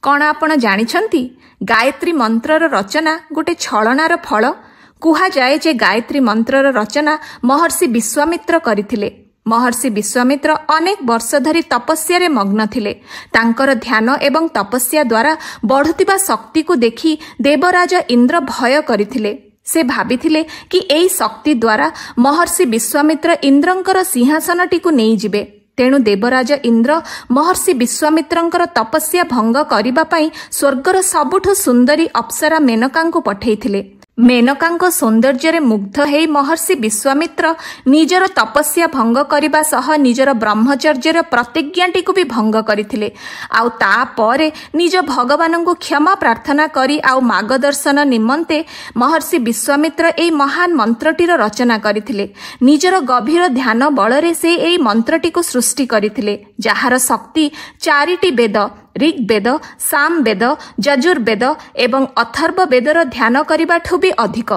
कौन आपण जानिछंती गायत्री मंत्रर रचना गोटे छलनार फल कुहा जाए जे गायत्री मंत्रर रचना महर्षि विश्वामित्र करथिले। महर्षि विश्वामित्र अनेक वर्ष धरी तपस्या मग्न थिले। तांकर ध्यान एवं तपस्या द्वारा बढ़ुतिबा शक्ति को देखि देवराज इंद्र भय करथिले। से भाबिथिले कि एई शक्ति द्वारा महर्षि विश्वामित्र इंद्रंकर सिंहासनटी को नहीं जिबे। तेणु देवराज इंद्र महर्षि विश्वामित्रंकर तपस्या भंग करिबा पई स्वर्गर सबुठु सुंदरी अप्सरा मेनकांको पठेइथिले। मेनकांको सौंदर्य मुग्ध हेई महर्षि विश्वामित्र निजर तपस्या भंग करिबा सह निजर ब्रह्मचर्यर प्रतिज्ञाटी को भी भंग करथिले। आउ तापरे निज भगवान को क्षमा प्रार्थना करी आउ मार्गदर्शन निमंते महर्षि विश्वामित्र एई महान मंत्रटीर रचना करथिले। निजर गभीर ध्यान बलरे से एई मंत्रटी को सृष्टि करथिले, जहार शक्ति चारिटी वेद ऋग्वेद, सामवेद, यजुर्वेद एवं अथर्ववेदर ध्यान करिबाठु भी अधिक।